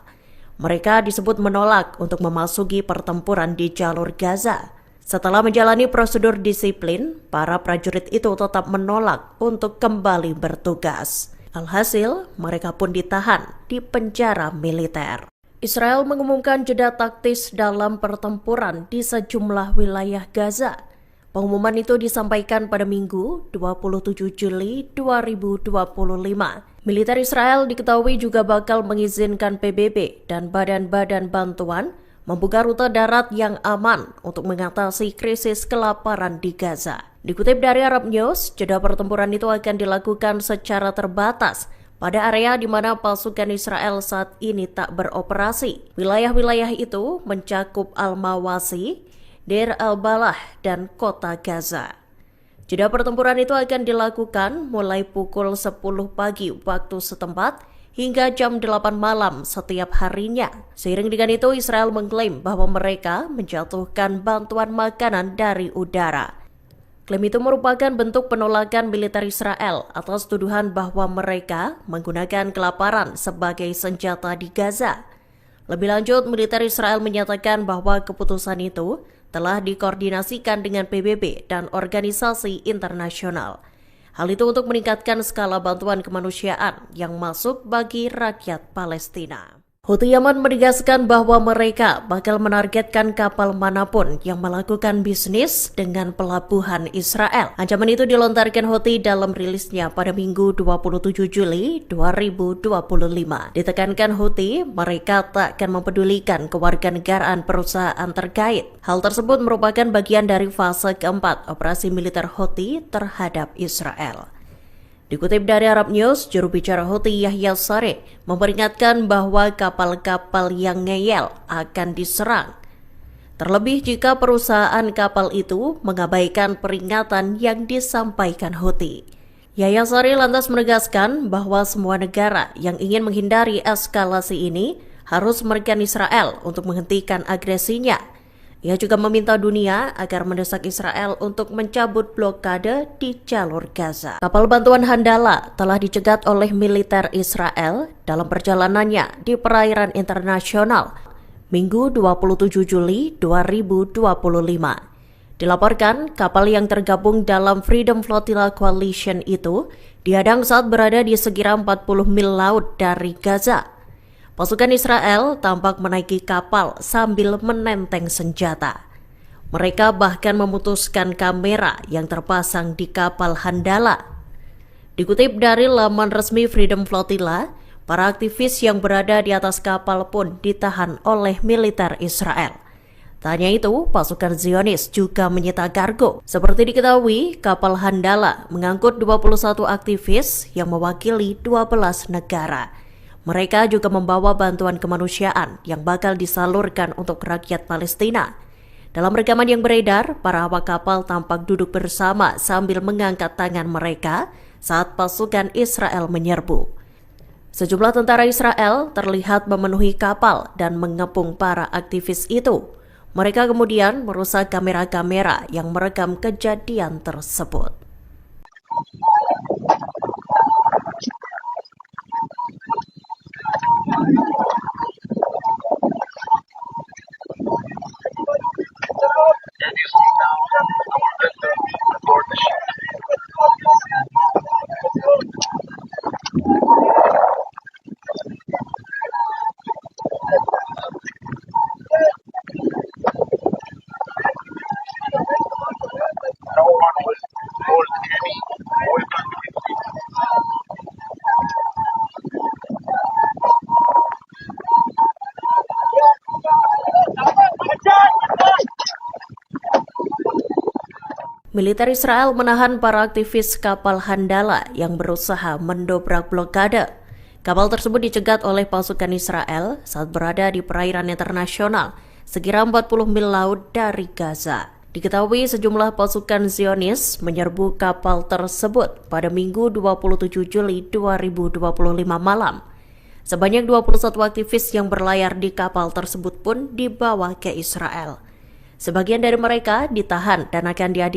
Mereka disebut menolak untuk memasuki pertempuran di jalur Gaza. Setelah menjalani prosedur disiplin, para prajurit itu tetap menolak untuk kembali bertugas. Alhasil, mereka pun ditahan di penjara militer. Israel mengumumkan jeda taktis dalam pertempuran di sejumlah wilayah Gaza. Pengumuman itu disampaikan pada Minggu 27 Juli 2025. Militer Israel diketahui juga bakal mengizinkan PBB dan badan-badan bantuan membuka rute darat yang aman untuk mengatasi krisis kelaparan di Gaza. Dikutip dari Arab News, jeda pertempuran itu akan dilakukan secara terbatas pada area di mana pasukan Israel saat ini tak beroperasi. Wilayah-wilayah itu mencakup Al-Mawasi, Deir al-Balah, dan kota Gaza. Jeda pertempuran itu akan dilakukan mulai pukul 10 pagi waktu setempat hingga jam 8 malam setiap harinya. Seiring dengan itu, Israel mengklaim bahwa mereka menjatuhkan bantuan makanan dari udara. Klaim itu merupakan bentuk penolakan militer Israel atas tuduhan bahwa mereka menggunakan kelaparan sebagai senjata di Gaza. Lebih lanjut, militer Israel menyatakan bahwa keputusan itu telah dikoordinasikan dengan PBB dan organisasi internasional. Hal itu untuk meningkatkan skala bantuan kemanusiaan yang masuk bagi rakyat Palestina. Houthi Yaman menegaskan bahwa mereka bakal menargetkan kapal manapun yang melakukan bisnis dengan pelabuhan Israel. Ancaman itu dilontarkan Houthi dalam rilisnya pada Minggu 27 Juli 2025. Ditekankan Houthi, mereka tak akan mempedulikan kewarganegaraan perusahaan terkait. Hal tersebut merupakan bagian dari fase keempat operasi militer Houthi terhadap Israel. Dikutip dari Arab News, juru bicara Houthi Yahya Sareh memperingatkan bahwa kapal-kapal yang ngeyel akan diserang. Terlebih jika perusahaan kapal itu mengabaikan peringatan yang disampaikan Houthi. Yahya Sareh lantas menegaskan bahwa semua negara yang ingin menghindari eskalasi ini harus menekan Israel untuk menghentikan agresinya. Ia juga meminta dunia agar mendesak Israel untuk mencabut blokade di jalur Gaza. Kapal bantuan Handala telah dicegat oleh militer Israel dalam perjalanannya di perairan internasional Minggu 27 Juli 2025. Dilaporkan, kapal yang tergabung dalam Freedom Flotilla Coalition itu dihadang saat berada di sekira 40 mil laut dari Gaza. Pasukan Israel tampak menaiki kapal sambil menenteng senjata. Mereka bahkan memutuskan kamera yang terpasang di kapal Handala. Dikutip dari laman resmi Freedom Flotilla, para aktivis yang berada di atas kapal pun ditahan oleh militer Israel. Tak hanya itu, pasukan Zionis juga menyita kargo. Seperti diketahui, kapal Handala mengangkut 21 aktivis yang mewakili 12 negara. Mereka juga membawa bantuan kemanusiaan yang bakal disalurkan untuk rakyat Palestina. Dalam rekaman yang beredar, para awak kapal tampak duduk bersama sambil mengangkat tangan mereka saat pasukan Israel menyerbu. Sejumlah tentara Israel terlihat memenuhi kapal dan mengepung para aktivis itu. Mereka kemudian merusak kamera-kamera yang merekam kejadian tersebut.
Can you see now our vessel aboard the ship? No one will hold any weapon with me.
Militer Israel menahan para aktivis kapal Handala yang berusaha mendobrak blokade. Kapal tersebut dicegat oleh pasukan Israel saat berada di perairan internasional sekira 40 mil laut dari Gaza. Diketahui sejumlah pasukan Zionis menyerbu kapal tersebut pada Minggu 27 Juli 2025 malam. Sebanyak 21 aktivis yang berlayar di kapal tersebut pun dibawa ke Israel. Sebagian dari mereka ditahan dan akan diadili